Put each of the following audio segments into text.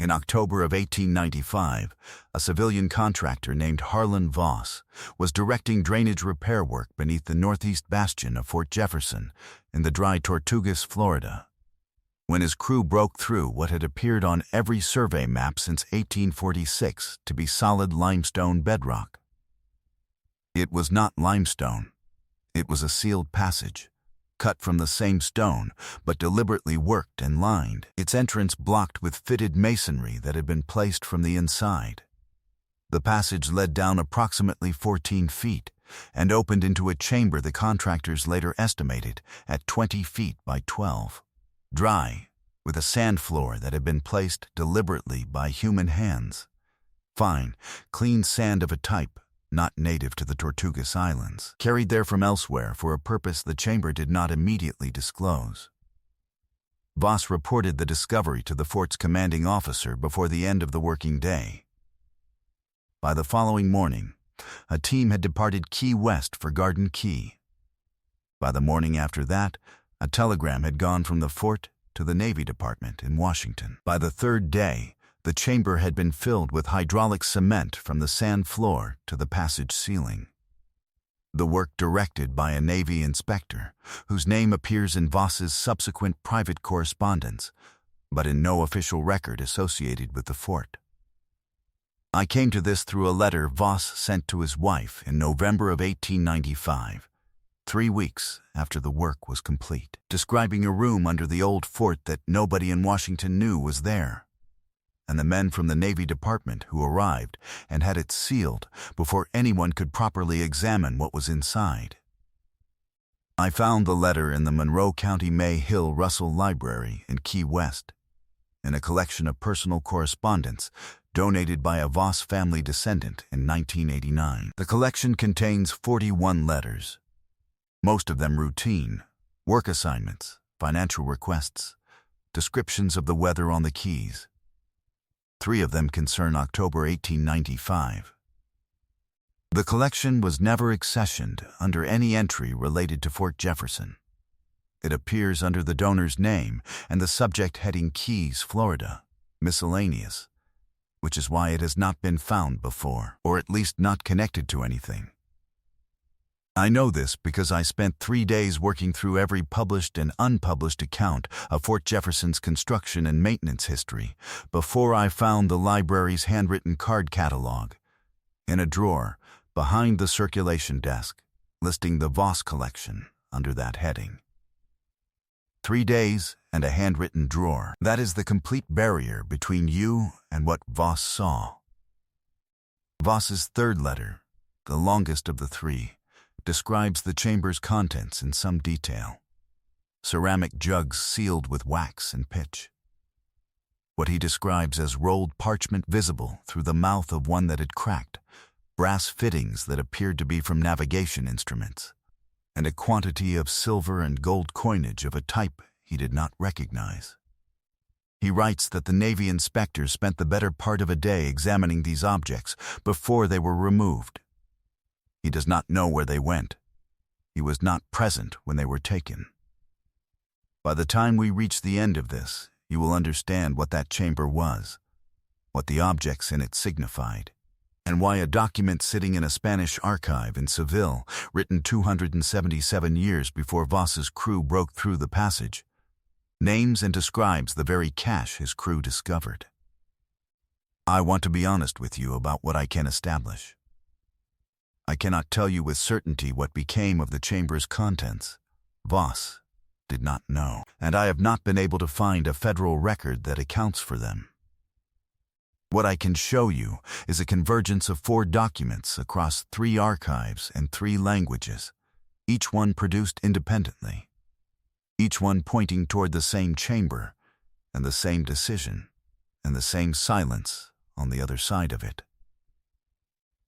In October of 1895, a civilian contractor named Harlan Voss was directing drainage repair work beneath the northeast bastion of Fort Jefferson in the dry Tortugas, Florida, when his crew broke through what had appeared on every survey map since 1846 to be solid limestone bedrock. It was not limestone. It was a sealed passage, cut from the same stone, but deliberately worked and lined, its entrance blocked with fitted masonry that had been placed from the inside. The passage led down approximately 14 feet and opened into a chamber the contractors later estimated at 20 feet by 12, dry, with a sand floor that had been placed deliberately by human hands. Fine, clean sand of a type not native to the Tortugas Islands, carried there from elsewhere for a purpose the chamber did not immediately disclose. Voss reported the discovery to the fort's commanding officer before the end of the working day. By the following morning, a team had departed Key West for Garden Key. By the morning after that, a telegram had gone from the fort to the Navy Department in Washington. By the third day, the chamber had been filled with hydraulic cement from the sand floor to the passage ceiling. The work directed by a Navy inspector, whose name appears in Voss's subsequent private correspondence, but in no official record associated with the fort. I came to this through a letter Voss sent to his wife in November of 1895, 3 weeks after the work was complete, describing a room under the old fort that nobody in Washington knew was there, and the men from the Navy Department who arrived and had it sealed before anyone could properly examine what was inside. I found the letter in the Monroe County May Hill Russell Library in Key West, in a collection of personal correspondence donated by a Voss family descendant in 1989. The collection contains 41 letters, most of them routine, work assignments, financial requests, descriptions of the weather on the Keys. 3 of them concern October 1895. The collection was never accessioned under any entry related to Fort Jefferson. It appears under the donor's name and the subject heading Keys, Florida, miscellaneous, which is why it has not been found before, or at least not connected to anything. I know this because I spent 3 days working through every published and unpublished account of Fort Jefferson's construction and maintenance history before I found the library's handwritten card catalog in a drawer behind the circulation desk, listing the Voss collection under that heading. 3 days and a handwritten drawer. That is the complete barrier between you and what Voss saw. Voss's third letter, the longest of the 3, describes the chamber's contents in some detail. Ceramic jugs sealed with wax and pitch. What he describes as rolled parchment visible through the mouth of one that had cracked, brass fittings that appeared to be from navigation instruments, and a quantity of silver and gold coinage of a type he did not recognize. He writes that the Navy inspectors spent the better part of a day examining these objects before they were removed. He does not know where they went. He was not present when they were taken. By the time we reach the end of this, you will understand what that chamber was, what the objects in it signified, and why a document sitting in a Spanish archive in Seville, written 277 years before Voss's crew broke through the passage, names and describes the very cache his crew discovered. I want to be honest with you about what I can establish. I cannot tell you with certainty what became of the chamber's contents. Voss did not know, and I have not been able to find a federal record that accounts for them. What I can show you is a convergence of 4 documents across 3 archives and 3 languages, each one produced independently, each one pointing toward the same chamber and the same decision and the same silence on the other side of it.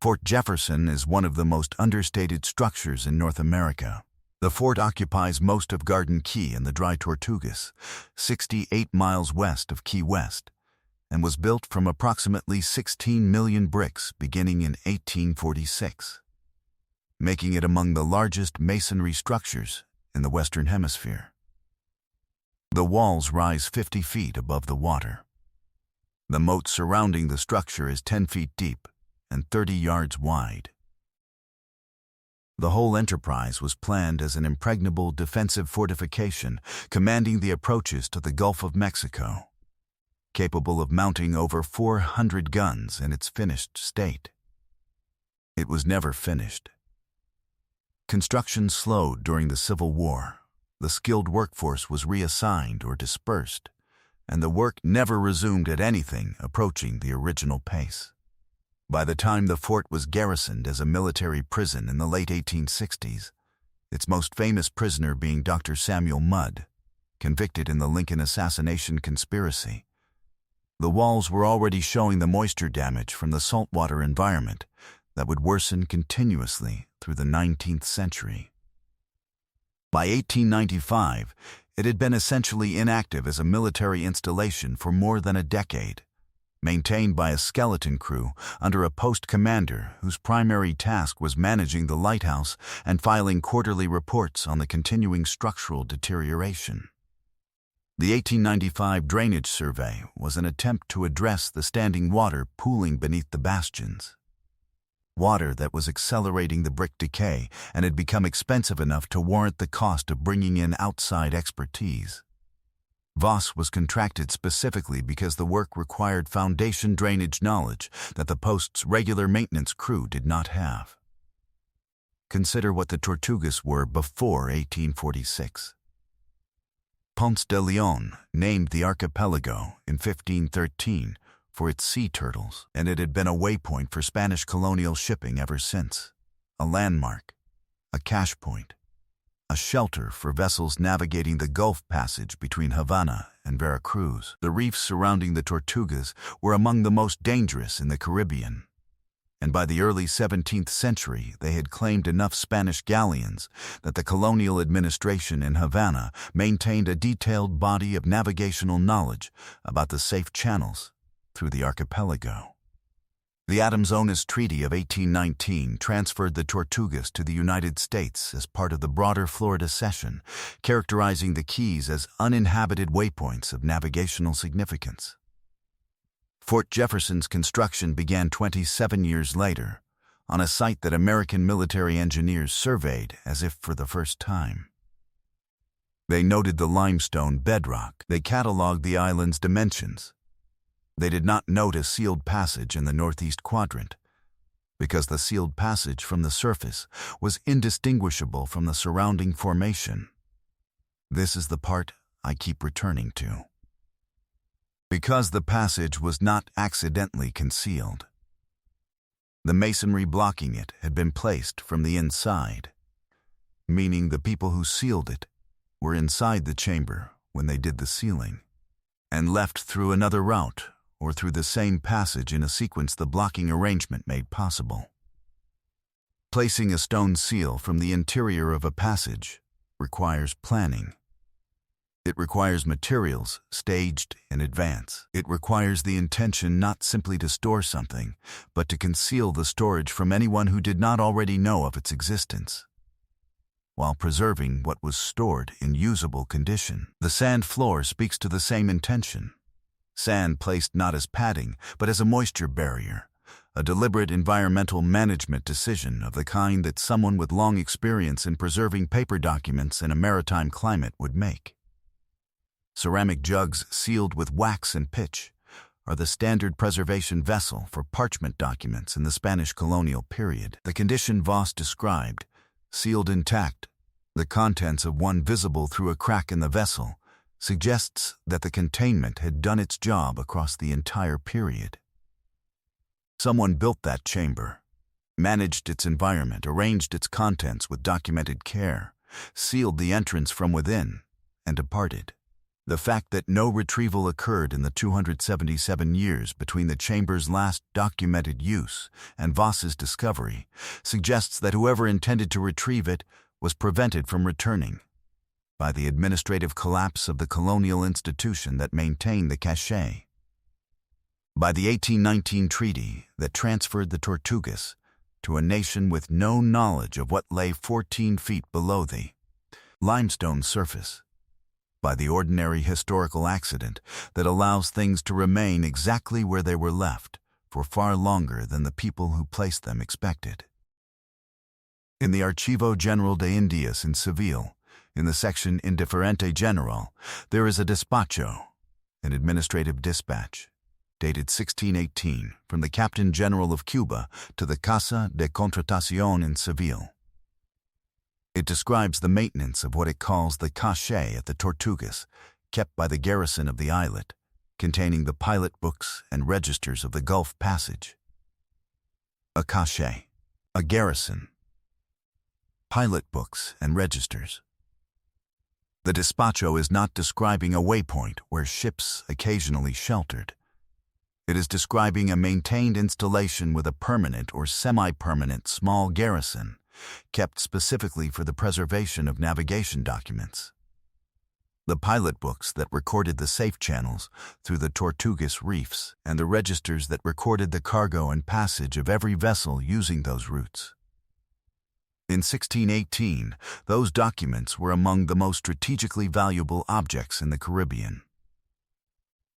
Fort Jefferson is one of the most understated structures in North America. The fort occupies most of Garden Key in the dry Tortugas, 68 miles west of Key West, and was built from approximately 16 million bricks beginning in 1846, making it among the largest masonry structures in the Western Hemisphere. The walls rise 50 feet above the water. The moat surrounding the structure is 10 feet deep and 30 yards wide. The whole enterprise was planned as an impregnable defensive fortification commanding the approaches to the Gulf of Mexico, capable of mounting over 400 guns in its finished state. It was never finished. Construction slowed during the Civil War. The skilled workforce was reassigned or dispersed, and the work never resumed at anything approaching the original pace. By the time the fort was garrisoned as a military prison in the late 1860s, its most famous prisoner being Dr. Samuel Mudd, convicted in the Lincoln assassination conspiracy, the walls were already showing the moisture damage from the saltwater environment that would worsen continuously through the 19th century. By 1895, it had been essentially inactive as a military installation for more than a decade, maintained by a skeleton crew under a post commander whose primary task was managing the lighthouse and filing quarterly reports on the continuing structural deterioration. The 1895 drainage survey was an attempt to address the standing water pooling beneath the bastions. Water that was accelerating the brick decay and had become expensive enough to warrant the cost of bringing in outside expertise. Voss was contracted specifically because the work required foundation drainage knowledge that the post's regular maintenance crew did not have. Consider what the Tortugas were before 1846. Ponce de Leon named the archipelago in 1513 for its sea turtles, and it had been a waypoint for Spanish colonial shipping ever since, a landmark, a cash point, a shelter for vessels navigating the Gulf Passage between Havana and Veracruz. The reefs surrounding the Tortugas were among the most dangerous in the Caribbean, and by the early 17th century they had claimed enough Spanish galleons that the colonial administration in Havana maintained a detailed body of navigational knowledge about the safe channels through the archipelago. The Adams-Onis Treaty of 1819 transferred the Tortugas to the United States as part of the broader Florida Cession, characterizing the Keys as uninhabited waypoints of navigational significance. Fort Jefferson's construction began 27 years later, on a site that American military engineers surveyed as if for the first time. They noted the limestone bedrock. They cataloged the island's dimensions. They did not note a sealed passage in the northeast quadrant, because the sealed passage from the surface was indistinguishable from the surrounding formation. This is the part I keep returning to. Because the passage was not accidentally concealed. The masonry blocking it had been placed from the inside, meaning the people who sealed it were inside the chamber when they did the sealing, and left through another route or through the same passage in a sequence the blocking arrangement made possible. Placing a stone seal from the interior of a passage requires planning. It requires materials staged in advance. It requires the intention not simply to store something, but to conceal the storage from anyone who did not already know of its existence, while preserving what was stored in usable condition. The sand floor speaks to the same intention. Sand placed not as padding, but as a moisture barrier, a deliberate environmental management decision of the kind that someone with long experience in preserving paper documents in a maritime climate would make. Ceramic jugs sealed with wax and pitch are the standard preservation vessel for parchment documents in the Spanish colonial period. The condition Voss described, sealed intact, the contents of one visible through a crack in the vessel, suggests that the containment had done its job across the entire period. Someone built that chamber, managed its environment, arranged its contents with documented care, sealed the entrance from within, and departed. The fact that no retrieval occurred in the 277 years between the chamber's last documented use and Voss's discovery suggests that whoever intended to retrieve it was prevented from returning by the administrative collapse of the colonial institution that maintained the cachet. By the 1819 treaty that transferred the Tortugas to a nation with no knowledge of what lay 14 feet below the limestone surface, by the ordinary historical accident that allows things to remain exactly where they were left for far longer than the people who placed them expected. In the Archivo General de Indias in Seville, in the section Indifferente General, there is a despacho, an administrative dispatch, dated 1618, from the Captain General of Cuba to the Casa de Contratación in Seville. It describes the maintenance of what it calls the cachet at the Tortugas, kept by the garrison of the islet, containing the pilot books and registers of the Gulf Passage. A cachet, a garrison, pilot books and registers. The despacho is not describing a waypoint where ships occasionally sheltered. It is describing a maintained installation with a permanent or semi-permanent small garrison, kept specifically for the preservation of navigation documents. The pilot books that recorded the safe channels through the Tortugas reefs and the registers that recorded the cargo and passage of every vessel using those routes. In 1618, those documents were among the most strategically valuable objects in the Caribbean.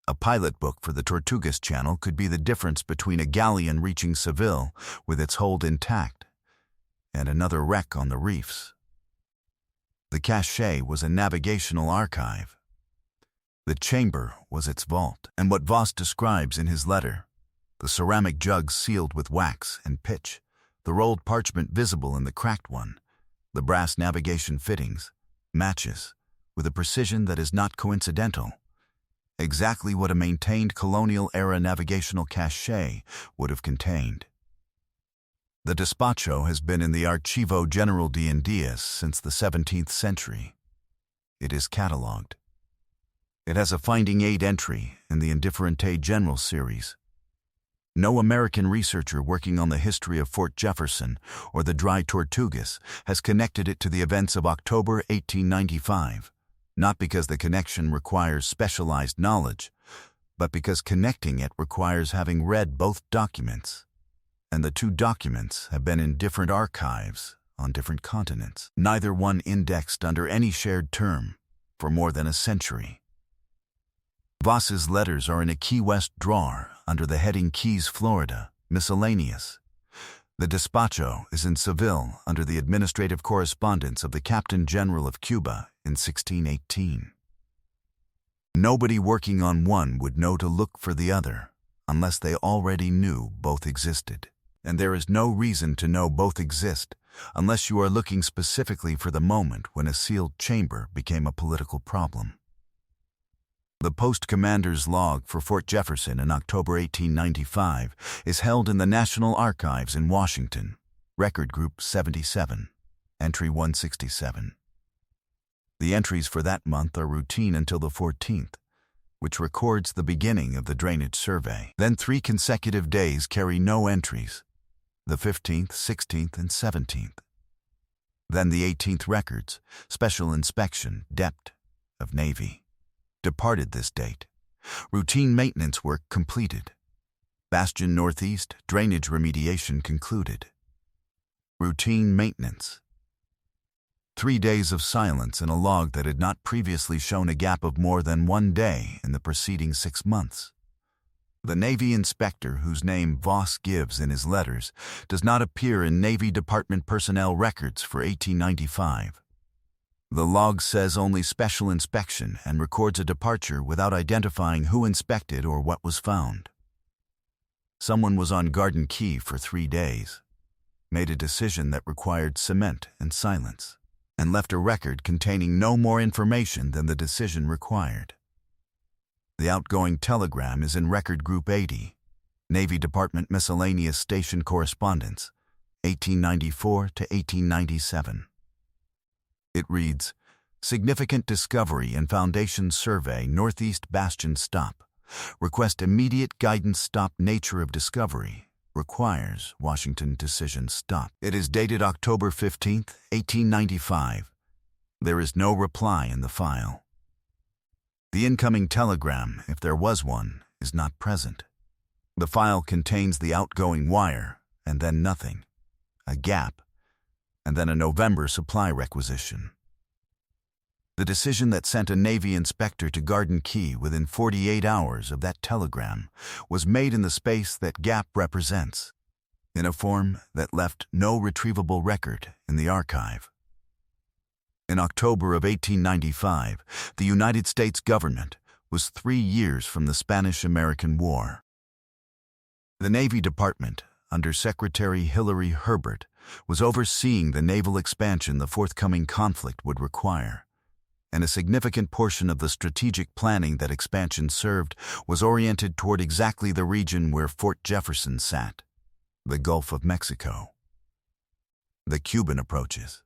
A pilot book for the Tortugas Channel could be the difference between a galleon reaching Seville with its hold intact and another wreck on the reefs. The cachet was a navigational archive. The chamber was its vault, and what Voss describes in his letter, the ceramic jugs sealed with wax and pitch, the rolled parchment visible in the cracked one, the brass navigation fittings, matches, with a precision that is not coincidental, exactly what a maintained colonial-era navigational cachet would have contained. The despacho has been in the Archivo General de Indias since the 17th century. It is catalogued. It has a finding aid entry in the Indifferente General series. No American researcher working on the history of Fort Jefferson or the Dry Tortugas has connected it to the events of October 1895, not because the connection requires specialized knowledge, but because connecting it requires having read both documents. And the two documents have been in different archives on different continents, neither one indexed under any shared term for more than a century. Voss's letters are in a Key West drawer under the heading Keys, Florida, Miscellaneous. The despacho is in Seville under the administrative correspondence of the Captain General of Cuba in 1618. Nobody working on one would know to look for the other unless they already knew both existed. And there is no reason to know both exist unless you are looking specifically for the moment when a sealed chamber became a political problem. The post commander's log for Fort Jefferson in October 1895 is held in the National Archives in Washington, Record Group 77, Entry 167. The entries for that month are routine until the 14th, which records the beginning of the drainage survey. Then 3 consecutive days carry no entries, the 15th, 16th, and 17th. Then the 18th records, Special Inspection, Depth of Navy. Departed this date. Routine maintenance work completed. Bastion Northeast, drainage remediation concluded. Routine maintenance. 3 days of silence in a log that had not previously shown a gap of more than 1 day in the preceding 6 months. The Navy inspector, whose name Voss gives in his letters, does not appear in Navy Department personnel records for 1895. The log says only special inspection and records a departure without identifying who inspected or what was found. Someone was on Garden Key for 3 days, made a decision that required cement and silence, and left a record containing no more information than the decision required. The outgoing telegram is in Record Group 80, Navy Department Miscellaneous Station Correspondence, 1894 to 1897. It reads, Significant discovery in Foundation Survey Northeast Bastion Stop. Request immediate guidance stop nature of discovery. Requires Washington decision stop. It is dated October 15, 1895. There is no reply in the file. The incoming telegram, if there was one, is not present. The file contains the outgoing wire, and then nothing. A gap, and then a November supply requisition. The decision that sent a Navy inspector to Garden Key within 48 hours of that telegram was made in the space that gap represents, in a form that left no retrievable record in the archive. In October of 1895, the United States government was 3 years from the Spanish-American War. The Navy Department, under Secretary Hillary Herbert, was overseeing the naval expansion the forthcoming conflict would require, and a significant portion of the strategic planning that expansion served was oriented toward exactly the region where Fort Jefferson sat, the Gulf of Mexico. The Cuban approaches.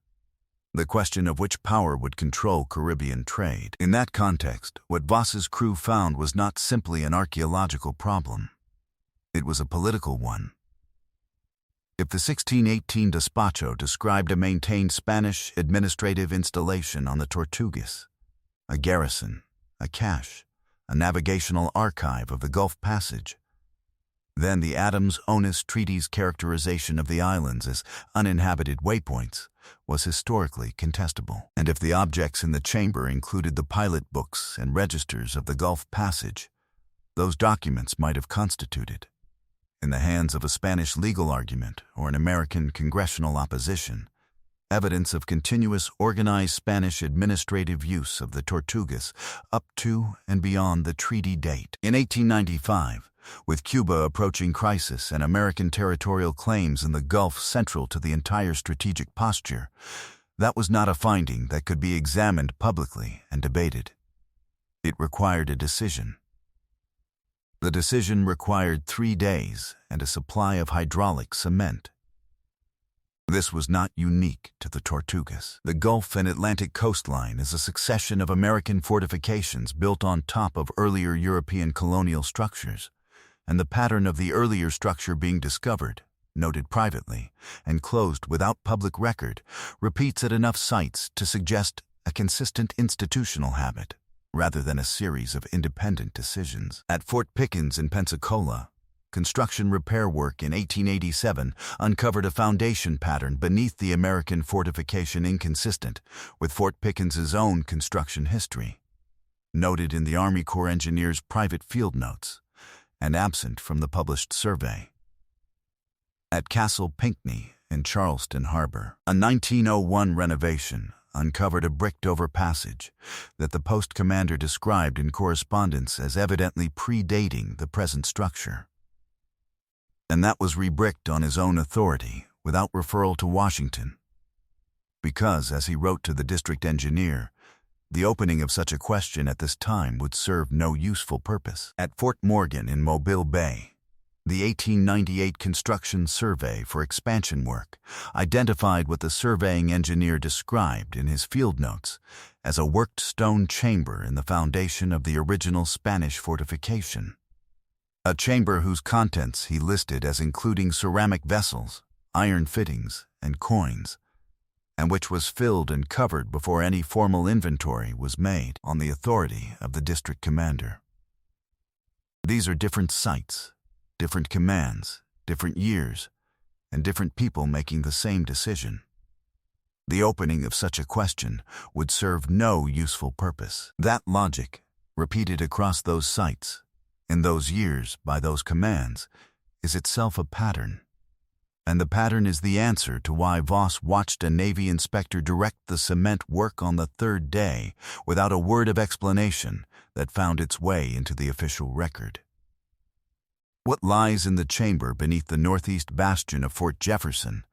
The question of which power would control Caribbean trade. In that context, what Voss's crew found was not simply an archaeological problem. It was a political one. If the 1618 despacho described a maintained Spanish administrative installation on the Tortugas, a garrison, a cache, a navigational archive of the Gulf Passage, then the Adams-Onis Treaty's characterization of the islands as uninhabited waypoints was historically contestable. And if the objects in the chamber included the pilot books and registers of the Gulf Passage, those documents might have constituted, in the hands of a Spanish legal argument or an American congressional opposition, evidence of continuous organized Spanish administrative use of the Tortugas up to and beyond the treaty date. In 1895, with Cuba approaching crisis and American territorial claims in the Gulf central to the entire strategic posture, that was not a finding that could be examined publicly and debated. It required a decision. The decision required 3 days and a supply of hydraulic cement. This was not unique to the Tortugas. The Gulf and Atlantic coastline is a succession of American fortifications built on top of earlier European colonial structures, and the pattern of the earlier structure being discovered, noted privately, and closed without public record, repeats at enough sites to suggest a consistent institutional habit, rather than a series of independent decisions. At Fort Pickens in Pensacola, construction repair work in 1887 uncovered a foundation pattern beneath the American fortification inconsistent with Fort Pickens's own construction history, noted in the Army Corps engineers' private field notes, and absent from the published survey. At Castle Pinckney in Charleston Harbor, a 1901 renovation uncovered a bricked-over passage that the post commander described in correspondence as evidently predating the present structure. And that was rebricked on his own authority without referral to Washington, because, as he wrote to the district engineer, the opening of such a question at this time would serve no useful purpose. At Fort Morgan in Mobile Bay, the 1898 construction survey for expansion work identified what the surveying engineer described in his field notes as a worked stone chamber in the foundation of the original Spanish fortification. A chamber whose contents he listed as including ceramic vessels, iron fittings, and coins, and which was filled and covered before any formal inventory was made on the authority of the district commander. These are different sites, different commands, different years, and different people making the same decision. The opening of such a question would serve no useful purpose. That logic, repeated across those sites, in those years by those commands, is itself a pattern. And the pattern is the answer to why Voss watched a Navy inspector direct the cement work on the 3rd day without a word of explanation that found its way into the official record. What lies in the chamber beneath the northeast bastion of Fort Jefferson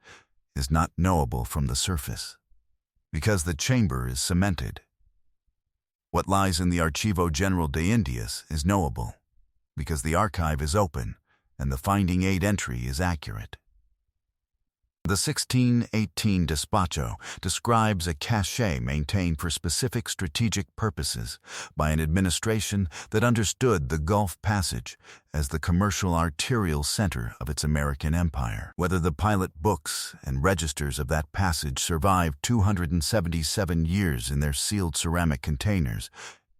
is not knowable from the surface, because the chamber is cemented. What lies in the Archivo General de Indias is knowable, because the archive is open and the finding aid entry is accurate. The 1618 despacho describes a cache maintained for specific strategic purposes by an administration that understood the Gulf Passage as the commercial arterial center of its American empire. Whether the pilot books and registers of that passage survived 277 years in their sealed ceramic containers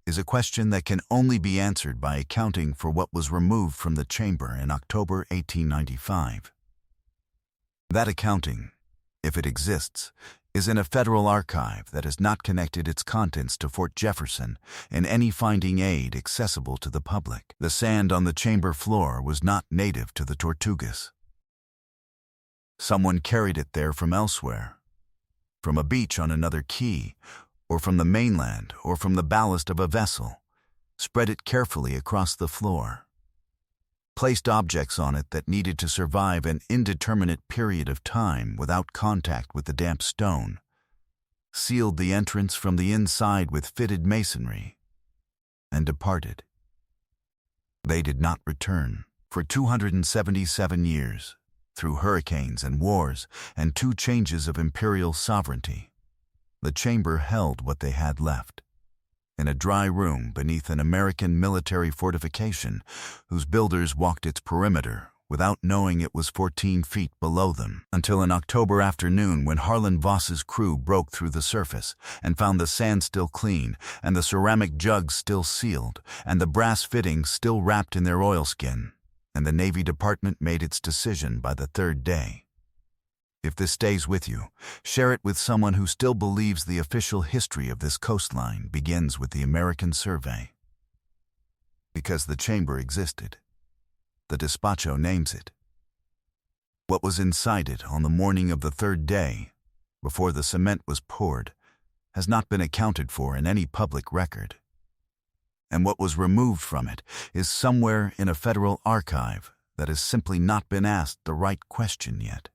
is a question that can only be answered by accounting for what was removed from the chamber in October 1895. That accounting, if it exists, is in a federal archive that has not connected its contents to Fort Jefferson in any finding aid accessible to the public. The sand on the chamber floor was not native to the Tortugas. Someone carried it there from elsewhere, from a beach on another key, or from the mainland, or from the ballast of a vessel, spread it carefully across the floor, placed objects on it that needed to survive an indeterminate period of time without contact with the damp stone, sealed the entrance from the inside with fitted masonry, and departed. They did not return for 277 years, through hurricanes and wars and 2 changes of imperial sovereignty. The chamber held what they had left, in a dry room beneath an American military fortification whose builders walked its perimeter without knowing it was 14 feet below them, until an October afternoon when Harlan Voss's crew broke through the surface and found the sand still clean and the ceramic jugs still sealed and the brass fittings still wrapped in their oilskin, and the Navy Department made its decision by the 3rd day. If this stays with you, share it with someone who still believes the official history of this coastline begins with the American survey. Because the chamber existed, the despacho names it. What was inside it on the morning of the 3rd day, before the cement was poured, has not been accounted for in any public record. And what was removed from it is somewhere in a federal archive that has simply not been asked the right question yet.